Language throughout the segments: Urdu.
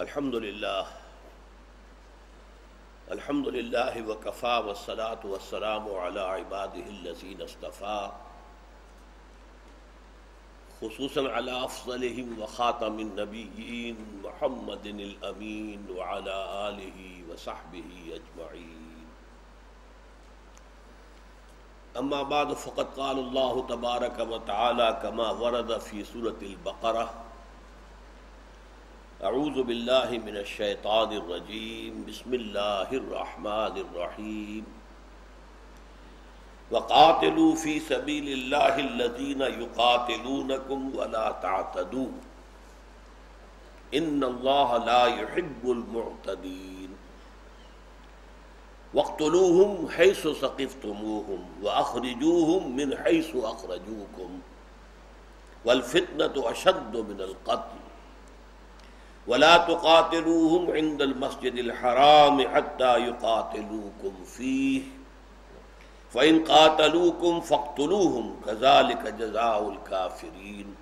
الحمد للہ وکفا والصلاة والسلام علی عباده الذین اصطفیٰ خصوصاً علی افضلہم وخاتم النبیین محمد الامین وعلی آلہ وصحبہ اجمعین. اما بعد فقد قال اللہ تبارک وتعالی کما ورد فی سورة البقرہ: اعوذ باللہ من الشیطان الرجیم بسم اللہ الرحمن الرحیم وقاتلوا فی سبیل اللہ الذین یقاتلونکم ولا تعتدوا ان اللہ لا يحب المعتدین واقتلوہم حیث ثقفتموہم واخرجوہم من حیث اخرجوکم والفتنة اشد من القتل ولا تقاتلوهم عند المسجد الحرام حتى يقاتلوكم فيه فإن قاتلوكم فاقتلوهم كذلك جزاء الكافرين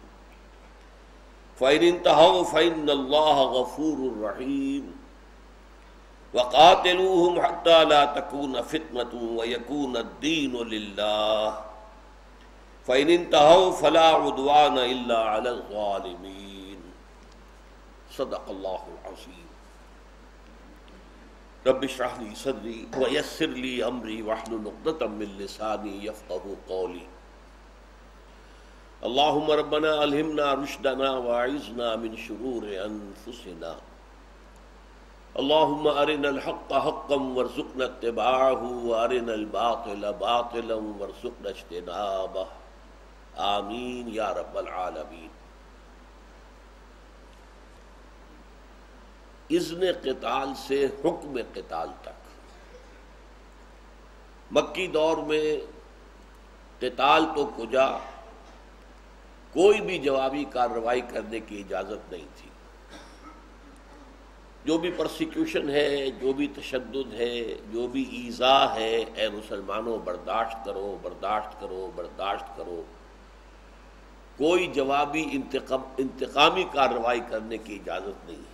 فإن انتهوا فإن الله غفور رحيم وقاتلوهم حتى لا تكون فتنة ويكون الدين لله فإن انتهوا فلا عدوان إلا على الظالمين. صدق اللہ العظیم. رب اشرح لی صدری ویسر لی امری واحلل عقدۃ من لسانی یفقہوا قولی. اللہم ربنا الہمنا رشدنا واعذنا من شرور انفسنا. اللہم ارنا الحق حقا وارزقنا اتباعہ وارنا الباطل باطلا وارزقنا اجتنابہ. آمین یا رب العالمین. اذن قتال سے حکم قتال تک. مکی دور میں قتال تو کجا کوئی بھی جوابی کارروائی کرنے کی اجازت نہیں تھی. جو بھی پرسیکیوشن ہے، جو بھی تشدد ہے، جو بھی ایذا ہے، اے مسلمانوں برداشت کرو برداشت کرو برداشت کرو. کوئی جوابی انتقامی کارروائی کرنے کی اجازت نہیں ہے.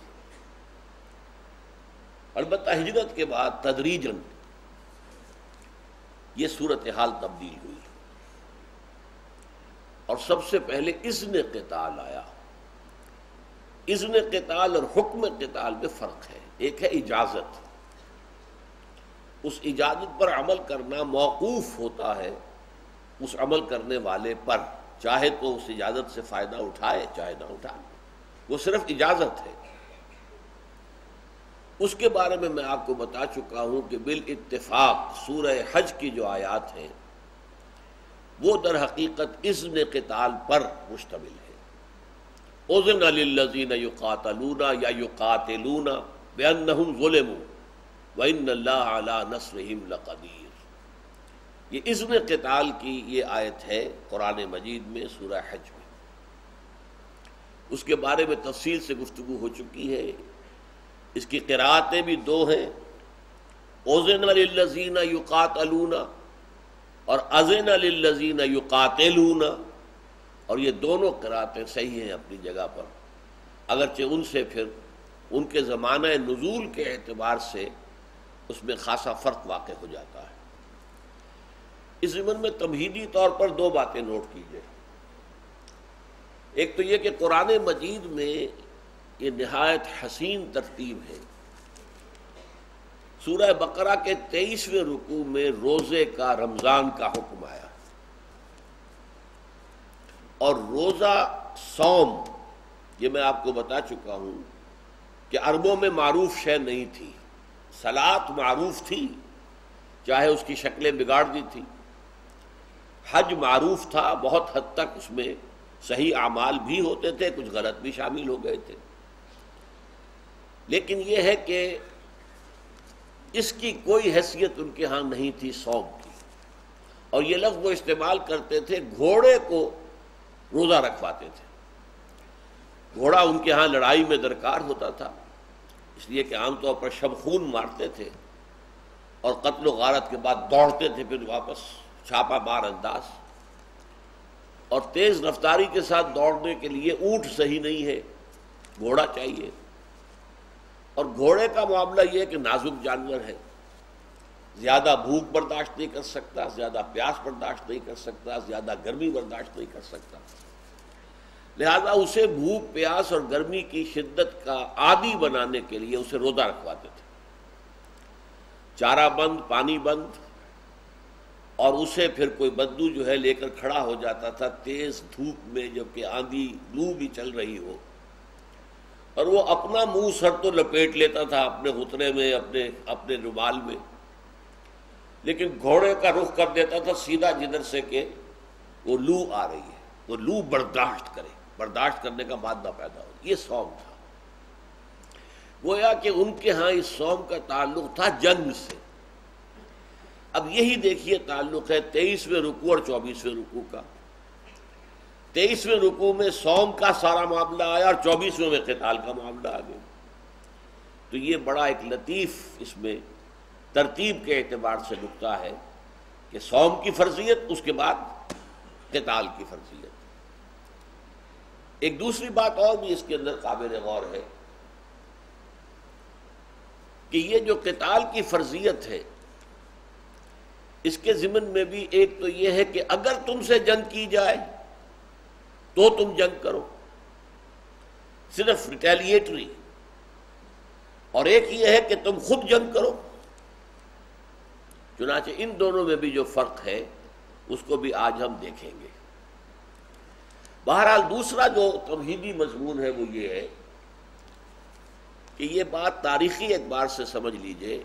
البتہ ہجرت کے بعد تدریجاً یہ صورتحال تبدیل ہوئی اور سب سے پہلے اذن قتال آیا. اذن قتال اور حکم قتال میں فرق ہے. ایک ہے اجازت، اس اجازت پر عمل کرنا موقوف ہوتا ہے اس عمل کرنے والے پر، چاہے تو اس اجازت سے فائدہ اٹھائے چاہے نہ اٹھائے، وہ صرف اجازت ہے. اس کے بارے میں آپ کو بتا چکا ہوں کہ بالاتفاق سورہ حج کی جو آیات ہیں وہ در حقیقت اذن قتال پر مشتمل ہے. اذن للذین یقاتلون یا یقاتلون بانہم ظلموا وان اللہ علی نصرہم لقدیر. یہ اذن قتال کی یہ آیت ہے قرآن مجید میں سورہ حج میں. اس کے بارے میں تفصیل سے گفتگو ہو چکی ہے. اس کی قرأتیں بھی دو ہیں، اذن للذین یقاتلون اور اذن للذین یقاتلون، اور یہ دونوں قرأتیں صحیح ہیں اپنی جگہ پر، اگرچہ ان سے پھر ان کے زمانہ نزول کے اعتبار سے اس میں خاصا فرق واقع ہو جاتا ہے. اس ضمن میں تمہیدی طور پر دو باتیں نوٹ کیجیے. ایک تو یہ کہ قرآن مجید میں یہ نہایت حسین ترتیب ہے. سورہ بقرہ کے 23ویں رکوع میں روزے کا، رمضان کا حکم آیا، اور روزہ صوم یہ میں آپ کو بتا چکا ہوں کہ عربوں میں معروف شے نہیں تھی. صلاۃ معروف تھی، چاہے اس کی شکلیں بگاڑ دی تھی. حج معروف تھا، بہت حد تک اس میں صحیح اعمال بھی ہوتے تھے، کچھ غلط بھی شامل ہو گئے تھے. لیکن یہ ہے کہ اس کی کوئی حیثیت ان کے ہاں نہیں تھی صوم کی. اور یہ لفظ وہ استعمال کرتے تھے، گھوڑے کو روزہ رکھواتے تھے. گھوڑا ان کے ہاں لڑائی میں درکار ہوتا تھا، اس لیے کہ عام طور پر شبخون مارتے تھے اور قتل و غارت کے بعد دوڑتے تھے پھر واپس چھاپا مار انداز. اور تیز رفتاری کے ساتھ دوڑنے کے لیے اونٹ صحیح نہیں ہے، گھوڑا چاہیے. اور گھوڑے کا معاملہ یہ ہے کہ نازک جانور ہے، زیادہ بھوک برداشت نہیں کر سکتا، زیادہ پیاس برداشت نہیں کر سکتا، زیادہ گرمی برداشت نہیں کر سکتا، لہذا اسے بھوک پیاس اور گرمی کی شدت کا عادی بنانے کے لیے اسے روزہ رکھواتے تھے، چارہ بند، پانی بند، اور اسے پھر کوئی بدو جو ہے لے کر کھڑا ہو جاتا تھا تیز دھوپ میں، جبکہ آندھی لو بھی چل رہی ہو، اور وہ اپنا منہ سر تو لپیٹ لیتا تھا اپنے غترے میں، اپنے رومال میں، لیکن گھوڑے کا رخ کر دیتا تھا سیدھا جدھر سے کہ وہ لو آ رہی ہے، وہ لو برداشت کرے، برداشت کرنے کا مادہ پیدا ہو۔ یہ صوم تھا۔ گویا کہ ان کے ہاں اس صوم کا تعلق تھا جنگ سے۔ اب یہی دیکھیے تعلق ہے 23ویں رکوع اور 24ویں رکوع کا۔ 23ویں رکوع میں صوم کا سارا معاملہ آیا اور 24ویں میں قتال کا معاملہ آ گیا۔ تو یہ بڑا ایک لطیف اس میں ترتیب کے اعتبار سے نکتہ ہے کہ صوم کی فرضیت، اس کے بعد قتال کی فرضیت۔ ایک دوسری بات اور بھی اس کے اندر قابل غور ہے کہ یہ جو قتال کی فرضیت ہے، اس کے ضمن میں بھی ایک تو یہ ہے کہ اگر تم سے جنگ کی جائے تو تم جنگ کرو، صرف ریٹیلیٹری، اور ایک یہ ہے کہ تم خود جنگ کرو۔ چنانچہ ان دونوں میں بھی جو فرق ہے اس کو بھی آج ہم دیکھیں گے۔ بہرحال دوسرا جو تمہیدی مضمون ہے وہ یہ ہے کہ یہ بات تاریخی اعتبار سے سمجھ لیجئے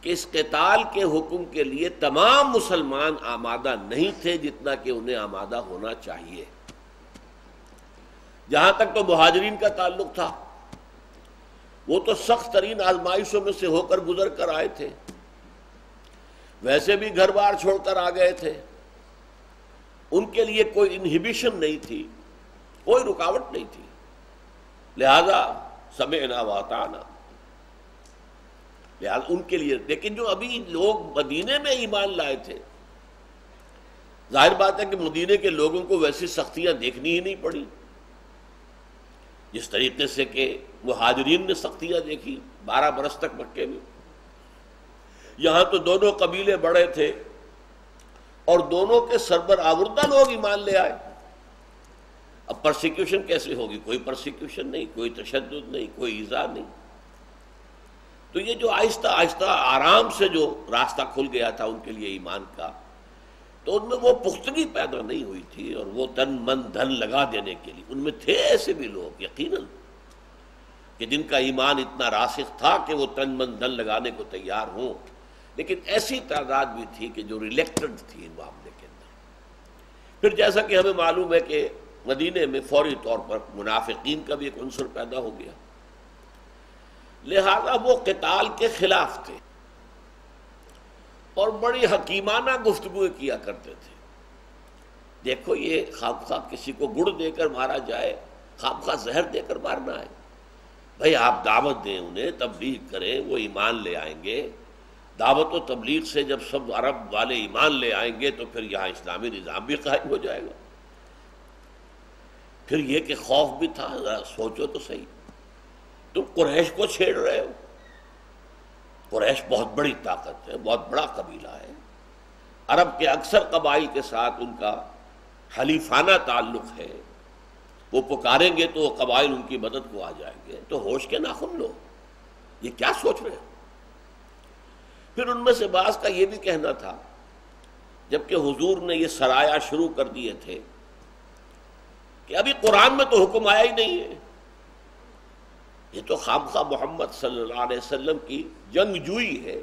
کہ اس قتال کے حکم کے لیے تمام مسلمان آمادہ نہیں تھے جتنا کہ انہیں آمادہ ہونا چاہیے۔ جہاں تک تو مہاجرین کا تعلق تھا، وہ تو سخت ترین آزمائشوں میں سے ہو کر گزر کر آئے تھے، ویسے بھی گھر بار چھوڑ کر آ گئے تھے، ان کے لیے کوئی انہیبیشن نہیں تھی، کوئی رکاوٹ نہیں تھی، لہذا سمعنا واطعنا، لہذا ان کے لیے۔ لیکن جو ابھی لوگ مدینے میں ایمان لائے تھے، ظاہر بات ہے کہ مدینے کے لوگوں کو ویسی سختیاں دیکھنی ہی نہیں پڑی جس طریقے سے کہ مہاجرین نے سختیاں دیکھی 12 برس تک مکے میں۔ یہاں تو دونوں قبیلے بڑے تھے اور دونوں کے سربر آوردہ لوگ ایمان لے آئے۔ اب پرسیکیوشن کیسے ہوگی؟ کوئی پرسیکیوشن نہیں، کوئی تشدد نہیں، کوئی ایذا نہیں۔ تو یہ جو آہستہ آہستہ آرام سے جو راستہ کھل گیا تھا ان کے لیے ایمان کا، تو ان میں وہ پختگی پیدا نہیں ہوئی تھی، اور وہ تن من دھن لگا دینے کے لیے ان میں تھے ایسے بھی لوگ یقیناً کہ جن کا ایمان اتنا راسخ تھا کہ وہ تن من دھن لگانے کو تیار ہوں، لیکن ایسی تعداد بھی تھی کہ جو ریلیکٹنٹ تھی ان معاملے کے اندر۔ پھر جیسا کہ ہمیں معلوم ہے کہ مدینے میں فوری طور پر منافقین کا بھی ایک عنصر پیدا ہو گیا، لہذا وہ قتال کے خلاف تھے اور بڑی حکیمانہ گفتگو کیا کرتے تھے۔ دیکھو یہ خواہ کسی کو گڑ دے کر مارا جائے، خواہ زہر دے کر مارنا ہے، بھائی آپ دعوت دیں انہیں، تبلیغ کریں، وہ ایمان لے آئیں گے۔ دعوت و تبلیغ سے جب سب عرب والے ایمان لے آئیں گے تو پھر یہاں اسلامی نظام بھی قائم ہو جائے گا۔ پھر یہ کہ خوف بھی تھا، ذرا سوچو تو صحیح، تم قریش کو چھیڑ رہے ہو، قریش بہت بڑی طاقت ہے، بہت بڑا قبیلہ ہے، عرب کے اکثر قبائل کے ساتھ ان کا حلیفانہ تعلق ہے، وہ پکاریں گے تو وہ قبائل ان کی مدد کو آ جائیں گے، تو ہوش کے ناخن لو، یہ کیا سوچ رہے ہو؟ پھر ان میں سے بعض کا یہ بھی کہنا تھا، جبکہ حضور نے یہ سرایا شروع کر دیے تھے، کہ ابھی قرآن میں تو حکم آیا ہی نہیں ہے، یہ تو خامخواہ محمد صلی اللہ علیہ وسلم کی جنگجوئی ہے،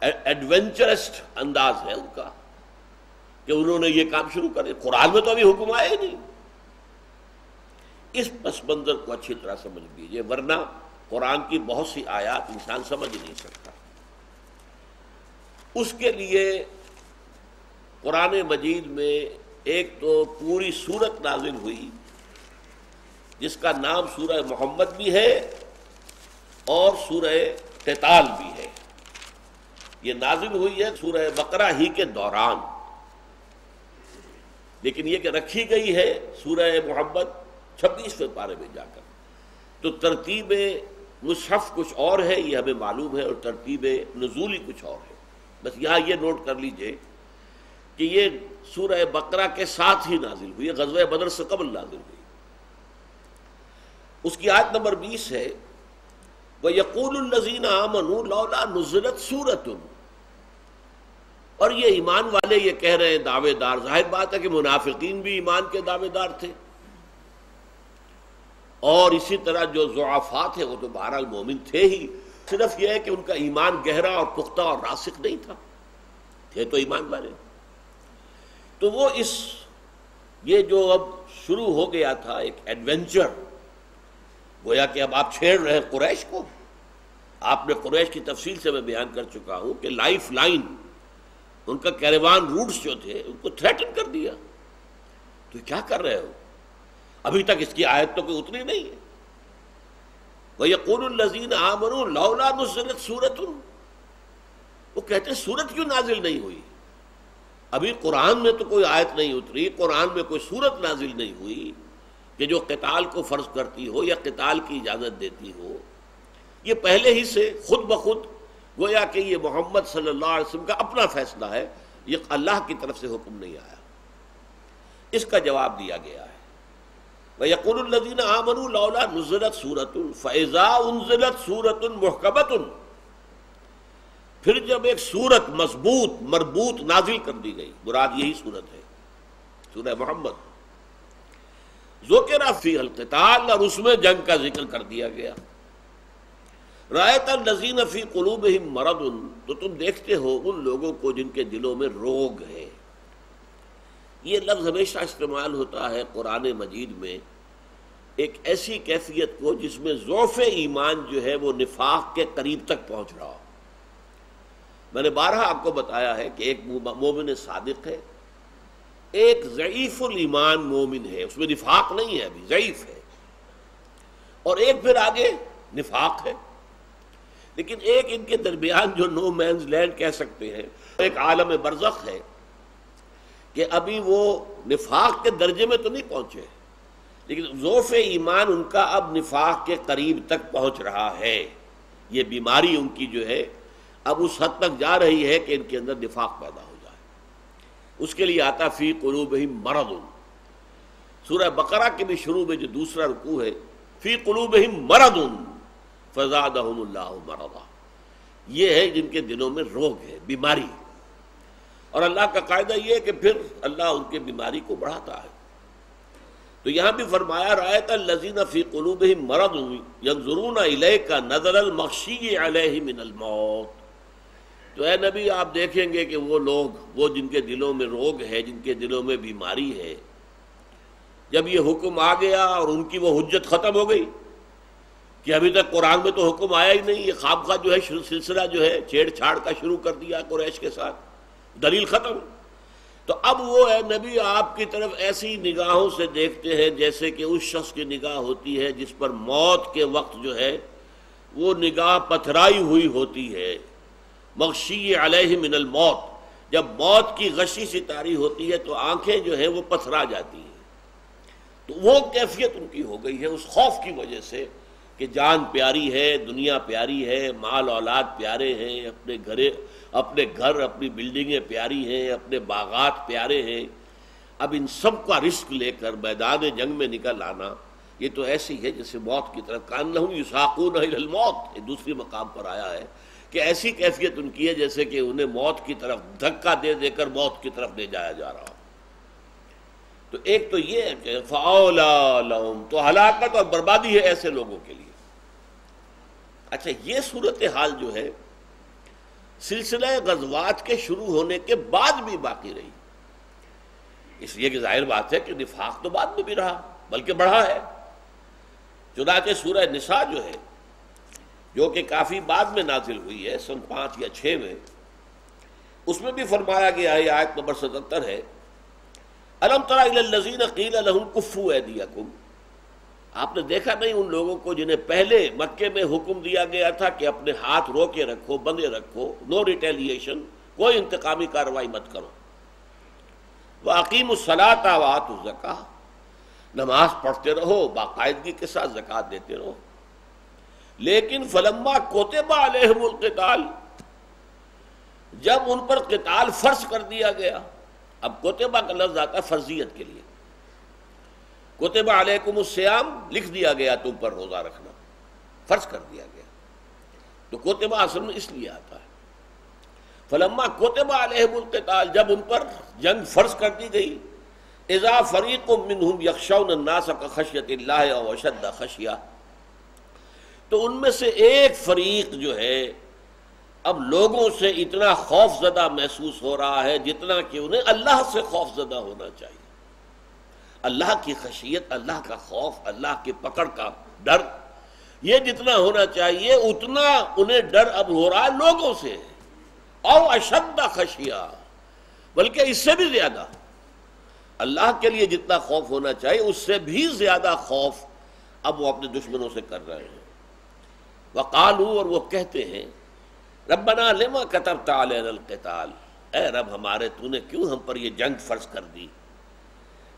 ایڈونچرسٹ انداز ہے ان کا کہ انہوں نے یہ کام شروع کر دیا، قرآن میں تو ابھی حکم آیا ہی نہیں۔ اس پس منظر کو اچھی طرح سمجھ لیجیے، ورنہ قرآن کی بہت سی آیات انسان سمجھ نہیں سکتا۔ اس کے لیے قرآن مجید میں ایک تو پوری سورت نازل ہوئی جس کا نام سورہ محمد بھی ہے اور سورہ قتال بھی ہے۔ یہ نازل ہوئی ہے سورہ بقرہ ہی کے دوران، لیکن یہ کہ رکھی گئی ہے سورہ محمد 26ویں پارے میں جا کر۔ تو ترتیب مصحف کچھ اور ہے، یہ ہمیں معلوم ہے، اور ترتیب نزولی کچھ اور ہے۔ بس یہاں یہ نوٹ کر لیجئے کہ یہ سورہ بقرہ کے ساتھ ہی نازل ہوئی، غزوہ بدر سے قبل نازل ہوئی۔ اس کی آیت نمبر 20 ہے وَيَقُولُ الَّذِينَ آمَنُوا لَوْلَا نُزِّلَتْ سُورَةٌ، اور یہ ایمان والے یہ کہہ رہے ہیں، دعوے دار، ظاہر بات ہے کہ منافقین بھی ایمان کے دعوے دار تھے، اور اسی طرح جو ضعفاء تھے وہ تو بہرحال مومن تھے ہی، صرف یہ ہے کہ ان کا ایمان گہرا اور پختہ اور راسخ نہیں تھا، تھے تو ایمان والے۔ تو وہ یہ جو اب شروع ہو گیا تھا ایک ایڈونچر، گویا کہ اب آپ چھیڑ رہے ہیں قریش کو۔ آپ نے قریش کی تفصیل سے میں بیان کر چکا ہوں کہ لائف لائن، ان کا کیروان روٹس جو تھے ان کو تھریٹن کر دیا۔ تو کیا کر رہے ہو؟ ابھی تک اس کی آیت تو کوئی اتری نہیں ہے۔ وَيَقُولُ الَّذِينَ آمَنُوا لَوْلَا نُزِّلَتْ سُورَةٌ، وہ کہتے ہیں سورت کیوں نازل نہیں ہوئی؟ ابھی قرآن میں تو کوئی آیت نہیں اتری، قرآن میں کوئی سورت نازل نہیں ہوئی کہ جو قتال کو فرض کرتی ہو یا قتال کی اجازت دیتی ہو۔ یہ پہلے ہی سے خود بخود گویا کہ یہ محمد صلی اللہ علیہ وسلم کا اپنا فیصلہ ہے، یہ اللہ کی طرف سے حکم نہیں آیا۔ اس کا جواب دیا گیا ہے وَيَقُولُ الَّذِينَ آمَنُوا لَوْلَا نُزِّلَتْ سُورَةٌ فَإِذَا أُنزِلَتْ سُورَةٌ مُحْكَمَةٌ، پھر جب ایک سورت مضبوط مربوط نازل کر دی گئی، مراد یہی سورت ہے سورہ محمد، ذُكِرَ فِيهَا الْقِتَالُ، اور اس میں جنگ کا ذکر کر دیا گیا۔ رَأَيْتَ الَّذِينَ فِي قُلُوبِهِم مَرَضٌ، تو تم دیکھتے ہو ان لوگوں کو جن کے دلوں میں روگ ہے۔ یہ لفظ ہمیشہ استعمال ہوتا ہے قرآن مجید میں ایک ایسی کیفیت کو جس میں ضعف ایمان جو ہے وہ نفاق کے قریب تک پہنچ رہا ہو۔ میں نے بارہا آپ کو بتایا ہے کہ ایک مومن صادق ہے، ایک ضعیف الایمان مومن ہے، اس میں نفاق نہیں ہے، ابھی ضعیف ہے، اور ایک پھر آگے نفاق ہے۔ لیکن ایک ان کے درمیان جو نو مینز لینڈ کہہ سکتے ہیں، ایک عالم برزخ ہے کہ ابھی وہ نفاق کے درجے میں تو نہیں پہنچے، لیکن ضعف ایمان ان کا اب نفاق کے قریب تک پہنچ رہا ہے۔ یہ بیماری ان کی جو ہے اب اس حد تک جا رہی ہے کہ ان کے اندر نفاق پیدا ہو جائے۔ اس کے لیے آتا فی قلوبہم مرض۔ سورہ بقرہ کے بھی شروع میں جو دوسرا رکوع ہے فی قلوبہم مرض فزادہم اللہ مرضا، یہ ہے جن کے دلوں میں روگ ہے، بیماری، اور اللہ کا قاعدہ یہ ہے کہ پھر اللہ ان کے بیماری کو بڑھاتا ہے۔ تو یہاں بھی فرمایا رأیت الذین فی قلوبہم مرض ینظرون الیک نظر المغشی علیہ من الموت، تو اے نبی آپ دیکھیں گے کہ وہ لوگ، وہ جن کے دلوں میں روگ ہے، جن کے دلوں میں بیماری ہے، جب یہ حکم آ گیا اور ان کی وہ حجت ختم ہو گئی کہ ابھی تک قرآن میں تو حکم آیا ہی نہیں، یہ خواب کا جو ہے سلسلہ جو ہے چھیڑ چھاڑ کا شروع کر دیا قریش کے ساتھ، دلیل ختم، تو اب وہ اے نبی آپ کی طرف ایسی نگاہوں سے دیکھتے ہیں جیسے کہ اس شخص کی نگاہ ہوتی ہے جس پر موت کے وقت جو ہے وہ نگاہ پتھرائی ہوئی ہوتی ہے، مغشی علیہ من الموت، جب موت کی غشی سی طاری ہوتی ہے تو آنکھیں جو ہیں وہ پتھرا جاتی ہیں۔ تو وہ کیفیت ان کی ہو گئی ہے اس خوف کی وجہ سے کہ جان پیاری ہے، دنیا پیاری ہے، مال اولاد پیارے ہیں، اپنے گھر اپنی بلڈنگیں پیاری ہیں، اپنے باغات پیارے ہیں، اب ان سب کا رزق لے کر میدان جنگ میں نکل آنا یہ تو ایسی ہے جیسے موت کی طرف، کأنہم یساقون الی الموت، یہ دوسری مقام پر آیا ہے کہ ایسی کیفیت ان کی ہے جیسے کہ انہیں موت کی طرف دھکا دے دے کر موت کی طرف لے جایا جا رہا۔ تو ایک تو یہ ہے کہ فَأَوْلَىٰ لَهُمْ، تو ہلاکت اور بربادی ہے ایسے لوگوں کے لیے۔ اچھا، یہ صورتحال جو ہے سلسلہ غزوات کے شروع ہونے کے بعد بھی باقی رہی، اس لیے کہ ظاہر بات ہے کہ نفاق تو بعد میں بھی رہا بلکہ بڑھا ہے۔ چنانچہ سورہ نساء جو ہے، جو کہ کافی بعد میں نازل ہوئی ہے، سن 5 یا 6 میں، اس میں بھی فرمایا گیا ہے، آیت نمبر 77 ہے، أَلَمْ تَرَ إِلَى الَّذِينَ قِيلَ لَهُمْ كُفُّوا أَيْدِيَكُمْ، آپ نے دیکھا نہیں ان لوگوں کو جنہیں پہلے مکے میں حکم دیا گیا تھا کہ اپنے ہاتھ روکے رکھو، بندے رکھو، نو ریٹیلیشن، کوئی انتقامی کارروائی مت کرو، وَأَقِيمُوا الصَّلَاةَ وَآتُوا الزَّكَاةَ، نماز پڑھتے رہو، باقاعدگی کے ساتھ زکوٰۃ دیتے رہو، لیکن فلما کتب علیہم القتال، جب ان پر قتال فرض کر دیا گیا، اب کتبہ کا لفظ آتا ہے فرضیت کے لیے، کتب علیکم الصیام لکھ دیا گیا تم پر روزہ رکھنا، فرض کر دیا گیا، تو کتبہ اصل میں اس لیے آتا ہے۔ فلما کتب علیہم القتال، جب ان پر جنگ فرض کر دی گئی، اذا فریق منہم یخشون الناس کخشیۃ اللہ او اشد خشیہ، تو ان میں سے ایک فریق جو ہے اب لوگوں سے اتنا خوف زدہ محسوس ہو رہا ہے جتنا کہ انہیں اللہ سے خوف زدہ ہونا چاہیے۔ اللہ کی خشیت، اللہ کا خوف، اللہ کی پکڑ کا ڈر، یہ جتنا ہونا چاہیے اتنا انہیں ڈر اب ہو رہا ہے لوگوں سے، او اشد خشیہ، بلکہ اس سے بھی زیادہ، اللہ کے لیے جتنا خوف ہونا چاہیے اس سے بھی زیادہ خوف اب وہ اپنے دشمنوں سے کر رہے ہیں۔ وقالوا، اور وہ کہتے ہیں، ربنا لما کتبت علینا القتال، اے رب ہمارے تو نے کیوں ہم پر یہ جنگ فرض کر دی،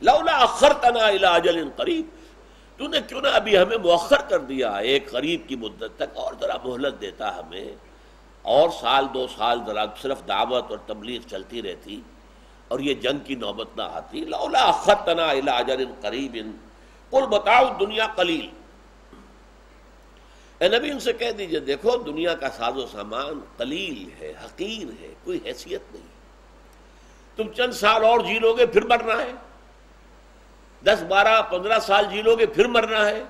لولا اخرتنا الی اجل قریب، تو نے کیوں نہ ابھی ہمیں مؤخر کر دیا ایک قریب کی مدت تک، اور ذرا مہلت دیتا ہمیں، اور سال دو سال ذرا صرف دعوت اور تبلیغ چلتی رہتی اور یہ جنگ کی نوبت نہ آتی۔ لولا اخرتنا الی اجل قریب قل متاع الدنیا قلیل، اے نبی ان سے کہہ دیجئے دیکھو دنیا کا ساز و سامان قلیل ہے، حقیر ہے، کوئی حیثیت نہیں، تم چند سال اور جی لو گے پھر مرنا ہے، 10 12 15 سال جی لو گے پھر مرنا ہے،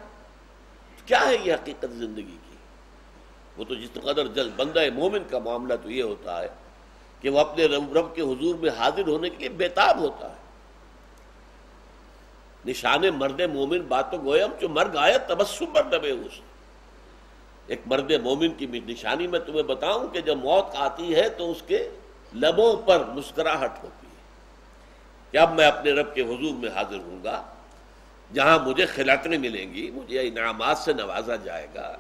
کیا ہے یہ حقیقت زندگی کی؟ وہ تو جس قدر جلد بندہ مومن کا معاملہ تو یہ ہوتا ہے کہ وہ اپنے رب کے حضور میں حاضر ہونے کے لیے بےتاب ہوتا ہے۔ نشان مرد مومن باتوں گویم جو مرگ آئے تبسم پر دبے اس، ایک مرد مومن کی نشانی میں تمہیں بتاؤں کہ جب موت آتی ہے تو اس کے لبوں پر مسکراہٹ ہوتی ہے کہ اب میں اپنے رب کے حضور میں حاضر ہوں گا، جہاں مجھے خلعتیں ملیں گی، مجھے انعامات سے نوازا جائے گا،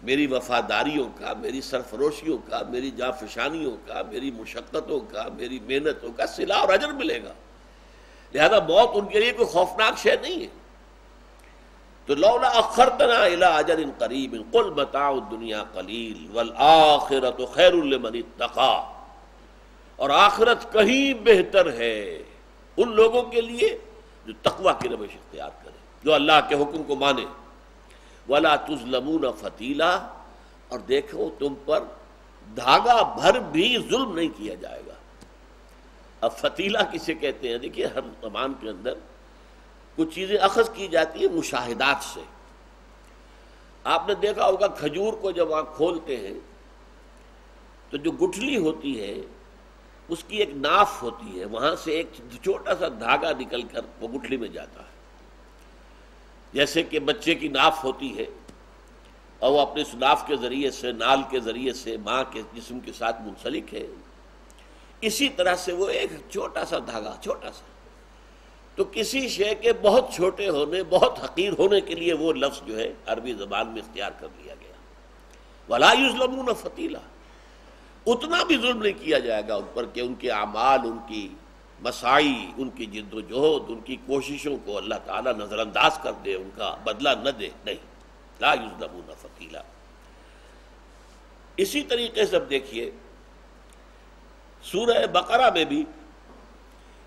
میری وفاداریوں کا، میری سرفروشیوں کا، میری جانفشانیوں کا، میری مشقتوں کا، میری محنتوں کا صلہ اور اجر ملے گا، لہذا موت ان کے لیے کوئی خوفناک شے نہیں ہے۔ تو لولا اخرتنا الی اجل قریب قل متاع الدنیا قلیل والآخرۃ خیر لمن اتقی، اور آخرت کہیں بہتر ہے ان لوگوں کے لیے جو تقوی کی روش اختیار کرے، جو اللہ کے حکم کو مانے۔ ولا تظلمون فتیلا، اور دیکھو تم پر دھاگا بھر بھی ظلم نہیں کیا جائے گا۔ اب فتیلہ کسے کہتے ہیں؟ دیکھیے ہر زبان کے اندر کچھ چیزیں اخذ کی جاتی ہیں مشاہدات سے۔ آپ نے دیکھا ہوگا کھجور کو جب آپ کھولتے ہیں تو جو گٹھلی ہوتی ہے اس کی ایک ناف ہوتی ہے، وہاں سے ایک چھوٹا سا دھاگا نکل کر وہ گٹھلی میں جاتا ہے، جیسے کہ بچے کی ناف ہوتی ہے اور وہ اپنے اس ناف کے ذریعے سے، نال کے ذریعے سے ماں کے جسم کے ساتھ منسلک ہے، اسی طرح سے وہ ایک چھوٹا سا دھاگا، چھوٹا سا، تو کسی شے کے بہت چھوٹے ہونے، بہت حقیر ہونے کے لیے وہ لفظ جو ہے عربی زبان میں اختیار کر لیا گیا۔ وَلَا يُظْلَمُونَ فَتِيلًا، اتنا بھی ظلم نہیں کیا جائے گا ان پر کہ ان کے اعمال، ان کی مساعی، ان کی جد و جہد، ان کی کوششوں کو اللہ تعالیٰ نظر انداز کر دے، ان کا بدلہ نہ دے، نہیں، لا یظلمون فتیلا۔ اسی طریقے سے اب دیکھیے سورہ بقرہ میں بھی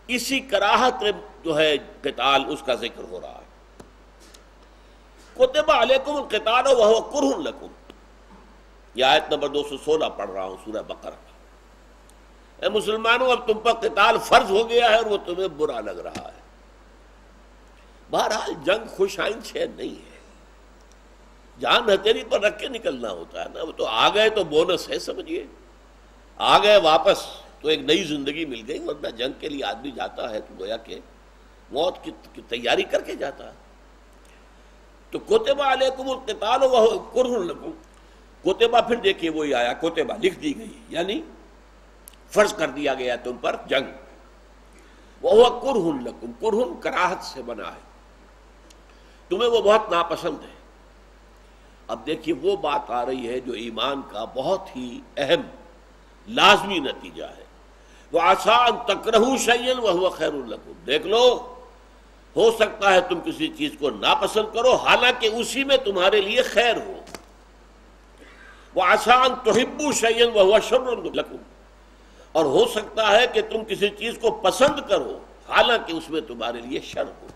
اسی کراہت جو ہے قتال اس کا ذکر ہو رہا ہے۔ کتب علیکم القتال وہو کرہ لکم، یہ آیت نمبر 216 پڑھ رہا ہوں سورہ بقرہ کا۔ اے مسلمانوں اب تم پر قتال فرض ہو گیا ہے اور وہ تمہیں برا لگ رہا ہے۔ بہرحال جنگ خوش آئند شے نہیں ہے، جان ہتھیلی پر رکھ کے نکلنا ہوتا ہے نا، وہ تو آ گئے تو بونس ہے، سمجھیے آ گئے واپس تو ایک نئی زندگی مل گئی، ورنہ جنگ کے لیے آدمی جاتا ہے تو گویا کہ موت کی تیاری کر کے جاتا ہے۔ تو کتب علیکم القتال وہو کرہ لکم، کتبہ پھر دیکھیے وہی آیا، کتبہ لکھ دی گئی، یعنی فرض کر دیا گیا تم پر جنگ۔ وہو کرہ لکم، کرہ کراہت سے بنا ہے، تمہیں وہ بہت ناپسند ہے۔ اب دیکھیے وہ بات آ رہی ہے جو ایمان کا بہت ہی اہم لازمی نتیجہ ہے۔ وَعَسَىٰ أَن تَكْرَهُوا شَيْئًا وَهُوَ خَيْرٌ لَكُمْ، دیکھ لو ہو سکتا ہے تم کسی چیز کو ناپسند کرو حالانکہ اسی میں تمہارے لیے خیر ہو۔ وَعَسَىٰ أَن تُحِبُّوا شَيْئًا وَهُوَ شَرٌّ لَكُمْ، اور ہو سکتا ہے کہ تم کسی چیز کو پسند کرو حالانکہ اس میں تمہارے لیے شر ہو۔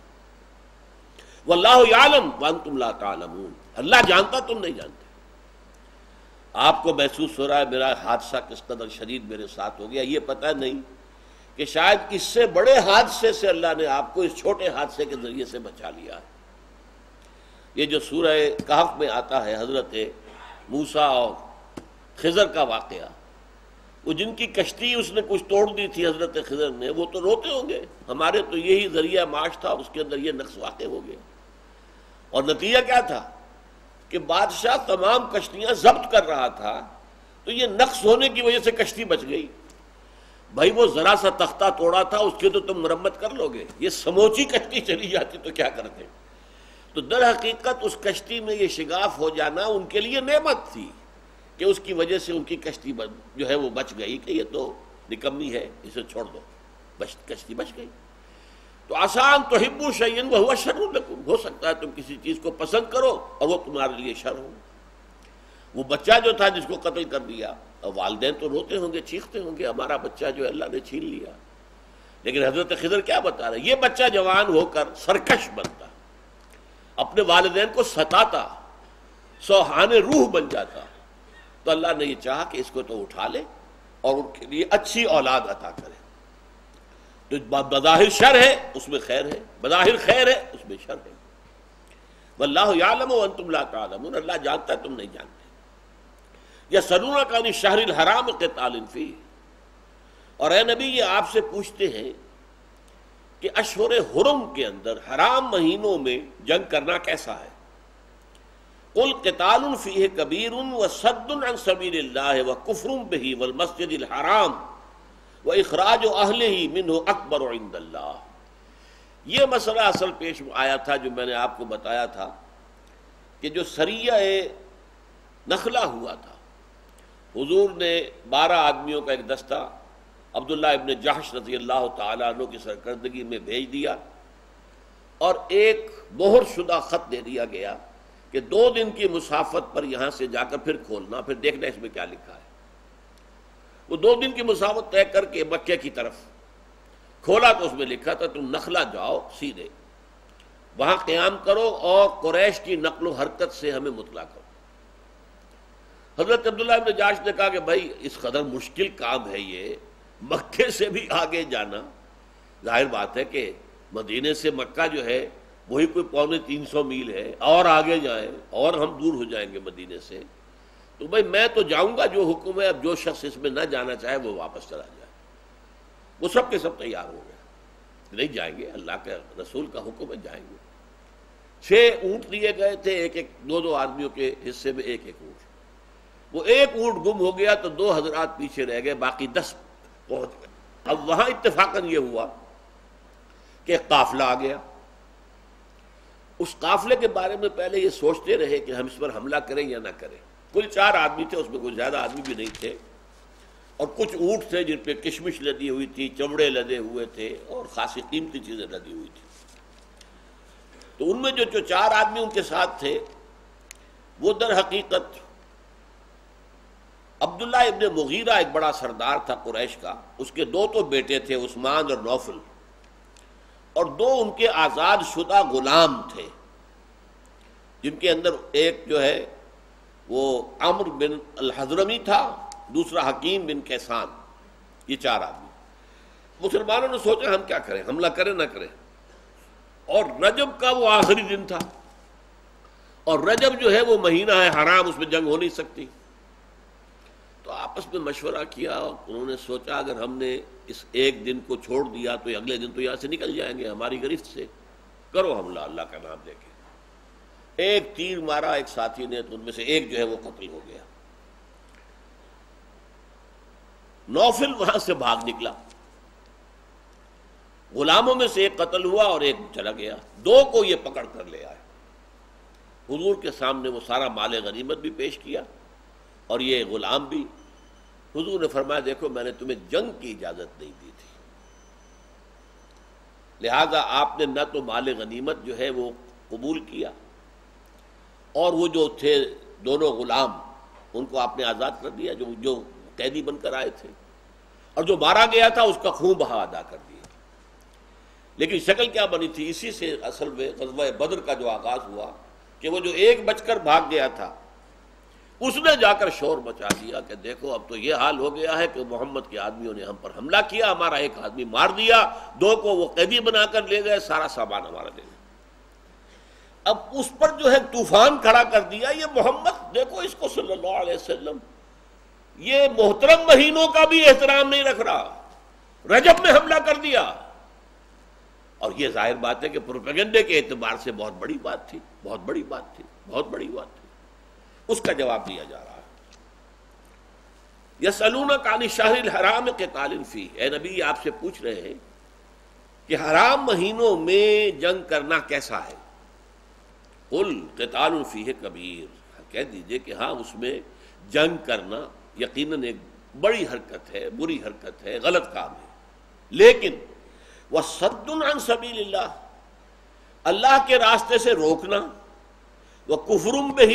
وَاللَّهُ يَعْلَمُ وَأَنْتُمْ لَا تَعْلَمُونَ، اللہ جانتا تم نہیں جانتے۔ آپ کو محسوس ہو رہا ہے میرا حادثہ کس قدر شدید میرے ساتھ ہو گیا، یہ پتہ نہیں کہ شاید اس سے بڑے حادثے سے اللہ نے آپ کو اس چھوٹے حادثے کے ذریعے سے بچا لیا ہے۔ یہ جو سورہ کہف میں آتا ہے حضرت موسیٰ اور خضر کا واقعہ، وہ جن کی کشتی اس نے کچھ توڑ دی تھی حضرت خضر نے، وہ تو روتے ہوں گے، ہمارے تو یہی ذریعہ معاش تھا، اس کے اندر یہ نقص واقع ہو گیا۔ اور نتیجہ کیا تھا کہ بادشاہ تمام کشتیاں ضبط کر رہا تھا، تو یہ نقص ہونے کی وجہ سے کشتی بچ گئی۔ بھائی وہ ذرا سا تختہ توڑا تھا، اس کی تو تم مرمت کر لو گے، یہ سموچی کشتی چلی جاتی تو کیا کرتے؟ تو در حقیقت اس کشتی میں یہ شگاف ہو جانا ان کے لیے نعمت تھی کہ اس کی وجہ سے ان کی کشتی جو ہے وہ بچ گئی، کہ یہ تو نکمی ہے، اسے چھوڑ دو، کشتی بچ گئی۔ تو آسان تحبوا شیئا وہو شر لکم، ہو سکتا ہے تم کسی چیز کو پسند کرو اور وہ تمہارے لیے شر ہو۔ وہ بچہ جو تھا جس کو قتل کر دیا، والدین تو روتے ہوں گے، چیختے ہوں گے، ہمارا بچہ جو ہے اللہ نے چھین لیا۔ لیکن حضرت خضر کیا بتا رہے، یہ بچہ جوان ہو کر سرکش بنتا، اپنے والدین کو ستاتا، سوہان روح بن جاتا، تو اللہ نے یہ چاہا کہ اس کو تو اٹھا لے اور ان کے لیے اچھی اولاد عطا کرے۔ تو بظاہر شر ہے اس میں خیر ہے، بظاہر خیر ہے اس میں شر ہے۔ واللہ یعلم وانتم لا تعلمون، اللہ جانتا ہے تم نہیں جانتے۔ یسألونک عن الشہر الحرام قتال فیہ، اور اے نبی یہ آپ سے پوچھتے ہیں کہ اشہر حرم کے اندر حرام مہینوں میں جنگ کرنا کیسا ہے۔ قل قتال فیہ کبیر وصد عن سبیل اللہ وکفر بہ والمسجد الحرام واخراج اہلہ منہ اکبر عند اللہ۔ یہ مسئلہ اصل پیش آیا تھا جو میں نے آپ کو بتایا تھا کہ جو سریہ نخلہ ہوا تھا، حضور نے 12 آدمیوں کا ایک دستہ عبداللہ ابن جحش رضی اللہ تعالیٰ عنہ کی سرکردگی میں بھیج دیا، اور ایک مہر شدہ خط دے دیا گیا کہ 2 دن کی مسافت پر یہاں سے جا کر پھر کھولنا، پھر دیکھنا اس میں کیا لکھا ہے۔ وہ 2 دن کی مسافت طے کر کے مکے کی طرف کھولا تو اس میں لکھا تھا تم نخلہ جاؤ سیدھے، وہاں قیام کرو اور قریش کی نقل و حرکت سے ہمیں مطلع کرو۔ حضرت عبداللہ ابن جاش نے کہا کہ بھائی اس قدر مشکل کام ہے یہ، مکے سے بھی آگے جانا، ظاہر بات ہے کہ مدینے سے مکہ جو ہے وہی کوئی 250 میل ہے، اور آگے جائیں اور ہم دور ہو جائیں گے مدینے سے، تو بھائی میں تو جاؤں گا، جو حکم ہے، اب جو شخص اس میں نہ جانا چاہے وہ واپس چلا جائے۔ وہ سب کے سب تیار ہو گئے، نہیں جائیں گے، اللہ کے رسول کا حکم ہے، جائیں گے۔ 6 اونٹ دیے گئے تھے، ایک 2 آدمیوں کے حصے میں ایک اونٹ۔ وہ ایک اونٹ گم ہو گیا تو 2 حضرات پیچھے رہ گئے، باقی 10 پہنچ گئے۔ اب وہاں اتفاقاً یہ ہوا کہ قافلہ آ گیا۔ اس قافلے کے بارے میں پہلے یہ سوچتے رہے کہ ہم اس پر حملہ کریں یا نہ کریں۔ کل 4 آدمی تھے، اس میں کوئی زیادہ آدمی بھی نہیں تھے، اور کچھ اونٹ تھے جن پہ کشمش لدی ہوئی تھی، چمڑے لدے ہوئے تھے، اور خاصی قیمتی چیزیں لدی ہوئی تھی۔ تو ان میں جو 4 آدمی ان کے ساتھ تھے وہ در حقیقت عبداللہ ابن مغیرہ ایک بڑا سردار تھا قریش کا، اس کے 2 تو بیٹے تھے، عثمان اور نوفل، اور 2 ان کے آزاد شدہ غلام تھے، جن کے اندر ایک جو ہے وہ عمرو بن الحضرمی تھا، دوسرا حکیم بن کیسان۔ یہ 4 آدمی۔ مسلمانوں نے سوچا ہم کیا کریں، حملہ کریں نہ کریں، اور رجب کا وہ آخری دن تھا، اور رجب جو ہے وہ مہینہ ہے حرام، اس میں جنگ ہو نہیں سکتی۔ تو آپس میں مشورہ کیا، انہوں نے سوچا اگر ہم نے اس ایک دن کو چھوڑ دیا تو اگلے دن تو یہاں سے نکل جائیں گے ہماری گرفت سے، کرو حملہ اللہ کا نام لے کے۔ ایک تیر مارا ایک ساتھی نے، تو ان میں سے ایک جو ہے وہ قتل ہو گیا۔ نوفل وہاں سے بھاگ نکلا، غلاموں میں سے ایک قتل ہوا اور ایک چلا گیا، 2 کو یہ پکڑ کر لے آئے۔ حضور کے سامنے وہ سارا مال غنیمت بھی پیش کیا اور یہ غلام بھی۔ حضور نے فرمایا دیکھو میں نے تمہیں جنگ کی اجازت نہیں دی تھی، لہذا آپ نے نہ تو مال غنیمت جو ہے وہ قبول کیا، اور وہ جو تھے 2 غلام ان کو آپ نے آزاد کر دیا جو قیدی بن کر آئے تھے، اور جو مارا گیا تھا اس کا خون بہا ادا کر دیا۔ لیکن شکل کیا بنی تھی؟ اسی سے اصل میں غزوہ بدر کا جو آغاز ہوا کہ وہ جو ایک بچ کر بھاگ گیا تھا اس نے جا کر شور مچا دیا کہ دیکھو اب تو یہ حال ہو گیا ہے کہ محمد کے آدمیوں نے ہم پر حملہ کیا، ہمارا ایک آدمی مار دیا، 2 کو وہ قیدی بنا کر لے گئے، سارا سامان ہمارا لے گئے۔ اب اس پر جو ہے طوفان کھڑا کر دیا، یہ محمد دیکھو اس کو صلی اللہ علیہ وسلم یہ محترم مہینوں کا بھی احترام نہیں رکھ رہا، رجب میں حملہ کر دیا۔ اور یہ ظاہر بات ہے کہ پروپیگنڈے کے اعتبار سے بہت بڑی بات تھی، بہت بڑی بات تھی، بہت بڑی بات تھی۔ اس کا جواب دیا جا رہا ہے، یسألونک عن الشہر الحرام قتال فیہ، اے نبی آپ سے پوچھ رہے ہیں کہ حرام مہینوں میں جنگ کرنا کیسا ہے؟ قل قتال فیہ کبیر، کہہ دیجئے کہ ہاں اس میں جنگ کرنا یقیناً ایک بڑی حرکت ہے، بری حرکت ہے، غلط کام ہے، لیکن وصد عن سبیل اللہ، اللہ کے راستے سے روکنا، وکفر بہ،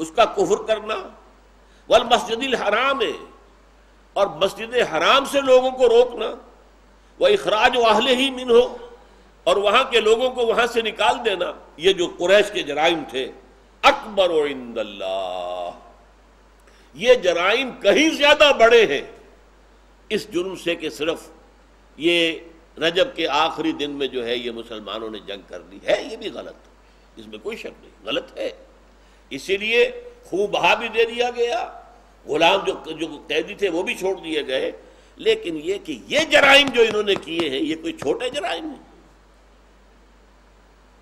اس کا کفر کرنا، والمسجد الحرام، اور مسجد حرام سے لوگوں کو روکنا، واخراج اہلہ منہ، اور وہاں کے لوگوں کو وہاں سے نکال دینا، یہ جو قریش کے جرائم تھے، اکبر عند اللہ، یہ جرائم کہیں زیادہ بڑے ہیں اس جرم سے کہ صرف یہ رجب کے آخری دن میں جو ہے یہ مسلمانوں نے جنگ کر لی ہے۔ یہ بھی غلط، اس میں کوئی شک نہیں، غلط ہے۔ اسی لیے خون بہا بھی دے دیا گیا، غلام جو قیدی تھے وہ بھی چھوڑ دیے گئے، لیکن یہ کہ یہ جرائم جو انہوں نے کیے ہیں یہ کوئی چھوٹے جرائم ہیں۔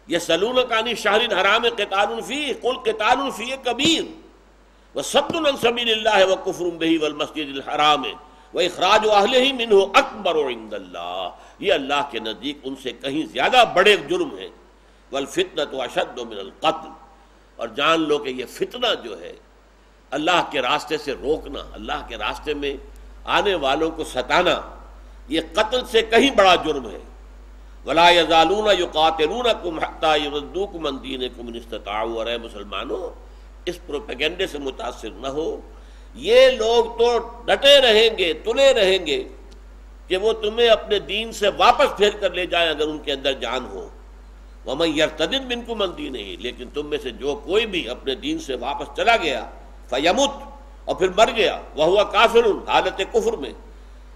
یسألونک عن الشہر الحرام قتال فیہ قل قتال فیہ کبیر وصد عن سبیل اللہ وکفر بہ والمسجد الحرام واخراج اہلہ منہ اکبر عند اللہ، یہ اللہ کے نزدیک ان سے کہیں زیادہ بڑے جرم ہیں۔ والفتنۃ اشد من القتل، اور جان لو کہ یہ فتنہ جو ہے اللہ کے راستے سے روکنا، اللہ کے راستے میں آنے والوں کو ستانا، یہ قتل سے کہیں بڑا جرم ہے۔ ولا یزالون یقاتلونکم حتی یردوکم عن دینکم ان استطاعوا، اور اے مسلمانوں اس پروپیگنڈے سے متاثر نہ ہو، یہ لوگ تو ڈٹے رہیں گے، تلے رہیں گے کہ وہ تمہیں اپنے دین سے واپس پھیر کر لے جائیں اگر ان کے اندر جان ہو۔ وَمَن يَرْتَدِدْ مِنْكُمْ عَنْ دِينِهِ، لیکن تم میں سے جو کوئی بھی اپنے دین سے واپس چلا گیا، فَيَمُتْ، اور پھر مر گیا، وَهُوَ كَافِرٌ، حالت کفر میں،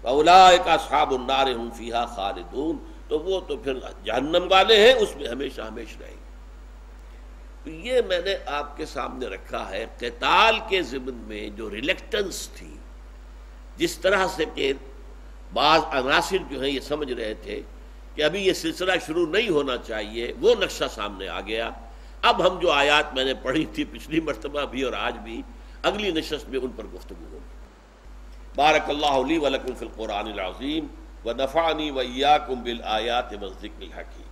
فَأُولَٰئِكَ أَصْحَابُ النَّارِ هُمْ فِيهَا خَالِدُونَ، تو وہ تو پھر جہنم والے ہیں، اس میں ہمیشہ ہمیشہ رہیں گے۔ تو یہ میں نے آپ کے سامنے رکھا ہے قتال کے ضمن میں جو ریلیکٹنس تھی، جس طرح سے کہ بعض عناصر جو ہیں یہ سمجھ رہے تھے کہ ابھی یہ سلسلہ شروع نہیں ہونا چاہیے، وہ نقشہ سامنے آ گیا۔ اب ہم جو آیات میں نے پڑھی تھی پچھلی مرتبہ بھی اور آج بھی، اگلی نشست میں ان پر گفتگو ہوگی۔ بارک اللہ لی ولکم فی القرآن العظیم ونفعنی وإیاکم بالآیات والذکر الحکیم۔